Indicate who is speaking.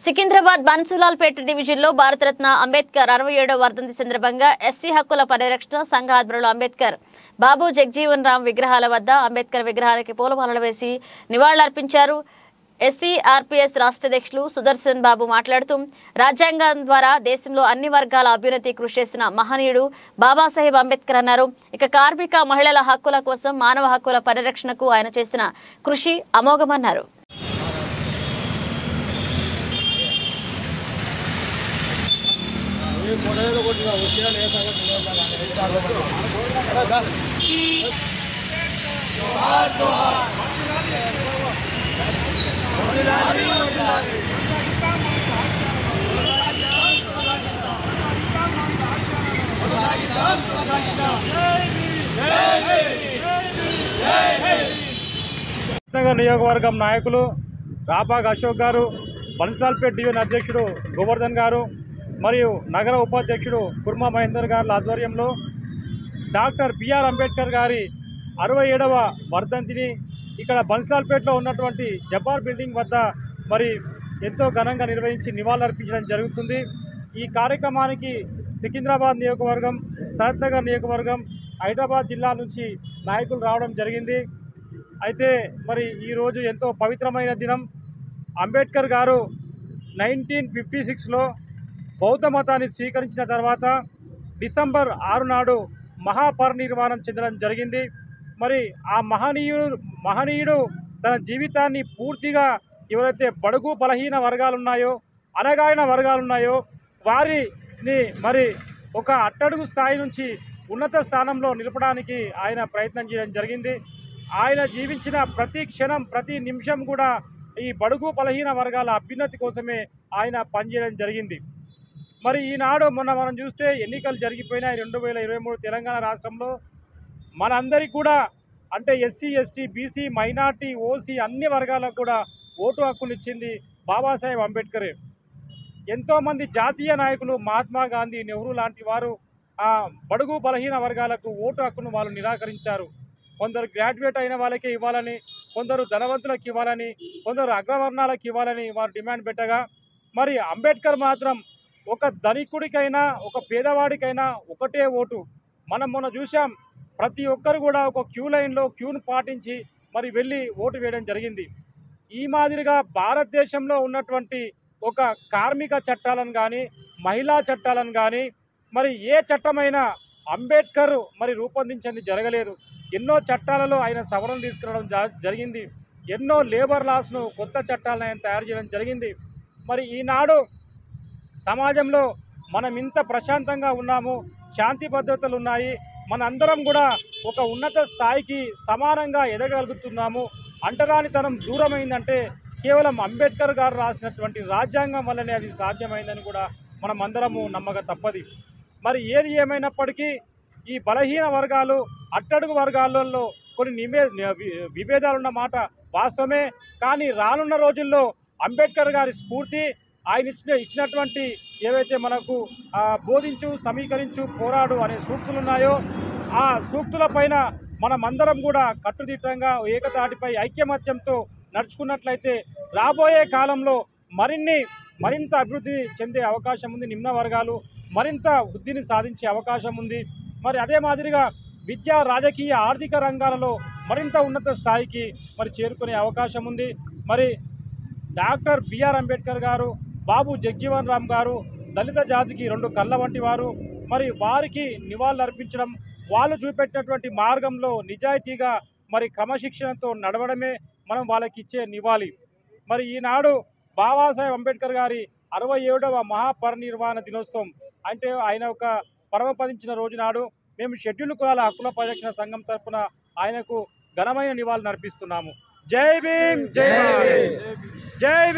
Speaker 1: సికింద్రాబాద్ బన్సులాల్పేట డివిజన్లో భారతరత్న అంబేద్కర్ 67వ వర్ధంతి సందర్భంగా ఎస్సీ హక్కుల పరిరక్షణ సంఘ ఆధ్వర్యంలో అంబేద్కర్ బాబు జగజీవన్ రామ్ విగ్రహాల వద్ద అంబేద్కర్ విగ్రహానికి పూలమాలలు వేసి నివాళులర్పించారు. ఎస్సీఆర్పీఎస్ రాష్ట్ర అధ్యక్షులు సుదర్శన్ బాబు మాట్లాడుతూ రాజ్యాంగం ద్వారా దేశంలో అన్ని వర్గాల అభ్యున్నతి కృషి చేసిన మహనీయుడు బాబాసాహెబ్ అంబేద్కర్ అన్నారు. ఇక కార్మిక మహిళల హక్కుల కోసం మానవ హక్కుల పరిరక్షణకు ఆయన చేసిన కృషి అమోఘమన్నారు.
Speaker 2: నియోజకవర్గం నాయకులు రాపాగ్ అశోక్ గారు, బన్సులాల్పేట డివిజన్ అధ్యక్షుడు గోవర్ధన్ గారు మరియు నగర ఉపాధ్యక్షుడు కుర్మా మహేందర్ గారి ఆధ్వర్యంలో డాక్టర్ బిఆర్ అంబేద్కర్ గారి 67వ వర్ధంతిని ఇక్కడ బన్సులాల్పేటలో ఉన్నటువంటి జబ్బార్ బిల్డింగ్ వద్ద మరి ఎంతో ఘనంగా నిర్వహించి నివాళులర్పించడం జరుగుతుంది. ఈ కార్యక్రమానికి సికింద్రాబాద్ నియోజకవర్గం, సరత్ నగర్ నియోజకవర్గం, హైదరాబాద్ జిల్లా నుంచి నాయకులు రావడం జరిగింది. అయితే మరి ఈరోజు ఎంతో పవిత్రమైన దినం. అంబేద్కర్ గారు 1956లో బౌద్ధ మతాన్ని స్వీకరించిన తర్వాత డిసెంబర్ 6 నాడు మహాపరినిర్వాణం చెందడం జరిగింది. మరి ఆ మహనీయుడు తన జీవితాన్ని పూర్తిగా ఎవరైతే బడుగు బలహీన వర్గాలు ఉన్నాయో, అణగారిన వర్గాలు ఉన్నాయో వారిని మరి ఒక అట్టడుగు స్థాయి నుంచి ఉన్నత స్థానంలో నిలపడానికి ఆయన ప్రయత్నం చేయడం జరిగింది. ఆయన జీవించిన ప్రతి క్షణం, ప్రతి నిమిషం కూడా ఈ బడుగు బలహీన వర్గాల అభ్యున్నతి కోసమే ఆయన పనిచేయడం జరిగింది. మరి ఈనాడు మనం చూస్తే ఎన్నికలు జరిగిపోయినాయి 2023 తెలంగాణ రాష్ట్రంలో. మనందరికీ కూడా అంటే SC, ST, BC, minority, OC అన్ని వర్గాలకు కూడా ఓటు హక్కునిచ్చింది బాబాసాహెబ్ అంబేద్కరే. ఎంతోమంది జాతీయ నాయకులు మహాత్మా గాంధీ, నెహ్రూ లాంటి వారు ఆ బడుగు బలహీన వర్గాలకు ఓటు హక్కును వాళ్ళు నిరాకరించారు. కొందరు గ్రాడ్యుయేట్ అయిన వాళ్ళకే ఇవ్వాలని, కొందరు ధనవంతులకు ఇవ్వాలని, కొందరు అగ్రవర్ణాలకు ఇవ్వాలని వారు డిమాండ్ పెట్టగా మరి అంబేద్కర్ మాత్రం ఒక ధనికుడికైనా ఒక పేదవాడికైనా ఒకటే ఓటు. మనం మొన్న చూసాం, ప్రతి ఒక్కరు కూడా ఒక క్యూను పాటించి మరి వెళ్ళి ఓటు వేయడం జరిగింది. ఈ మాదిరిగా భారతదేశంలో ఉన్నటువంటి ఒక కార్మిక చట్టాలను కానీ, మహిళా చట్టాలను కానీ మరి ఏ చట్టమైనా అంబేద్కర్ మరి రూపొందించింది జరగలేదు. ఎన్నో చట్టాలలో ఆయన సవరణ తీసుకురావడం జరిగింది. ఎన్నో లేబర్ లాస్ను, కొత్త చట్టాలను ఆయన తయారు చేయడం జరిగింది. మరి ఈనాడు సమాజంలో మనం ఇంత ప్రశాంతంగా ఉన్నాము, శాంతి భద్రతలు ఉన్నాయి, మనందరం కూడా ఒక ఉన్నత స్థాయికి సమానంగా ఎదగలుగుతున్నాము. అంటరానితనం దూరమైందంటే కేవలం అంబేద్కర్ గారు రాసినటువంటి రాజ్యాంగం వల్లనే అది సాధ్యమైందని కూడా మనం అందరము నమ్మక తప్పది. మరి ఏది ఏమైనప్పటికీ ఈ బలహీన వర్గాలు, అట్టడుగు వర్గాలలో కొన్ని విభేదాలున్న మాట వాస్తవమే. కానీ రానున్న రోజుల్లో అంబేద్కర్ గారి స్ఫూర్తి, ఆయన ఇచ్చినటువంటి ఏవైతే మనకు బోధించు, సమీకరించు, పోరాడు అనే సూక్తులు ఉన్నాయో ఆ సూక్తులపైన మనమందరం కూడా కట్టుదిట్టంగా ఏకతాటిపై ఐక్యమత్యంతో నడుచుకున్నట్లయితే రాబోయే కాలంలో మరింత అభివృద్ధి చెందే అవకాశం ఉంది. నిమ్న వర్గాలు మరింత వృద్ధిని సాధించే అవకాశం ఉంది. మరి అదే మాదిరిగా విద్యా, రాజకీయ, ఆర్థిక రంగాలలో మరింత ఉన్నత స్థాయికి మరి చేరుకునే అవకాశం ఉంది. మరి డాక్టర్ బిఆర్ అంబేద్కర్ గారు, బాబు జగజీవన్ రామ్ గారు దళిత జాతికి 2 కళ్ళ వంటి వారు. మరి వారికి నివాళులు అర్పించడం, వాళ్ళు చూపెట్టినటువంటి మార్గంలో నిజాయితీగా మరి క్రమశిక్షణతో నడవడమే మనం వాళ్ళకి ఇచ్చే నివాళి. మరి ఈనాడు బాబాసాహెబ్ అంబేద్కర్ గారి 67వ మహాపరినిర్వాణ దినోత్సవం అంటే ఆయన ఒక పరమపదించిన రోజు నాడు మేము షెడ్యూల్ కులాల హక్కుల పరిరక్షణ సంఘం తరఫున ఆయనకు ఘనమైన నివాళులు అర్పిస్తున్నాము. జై భీమ్, జై భీమ్, జై భీమ్.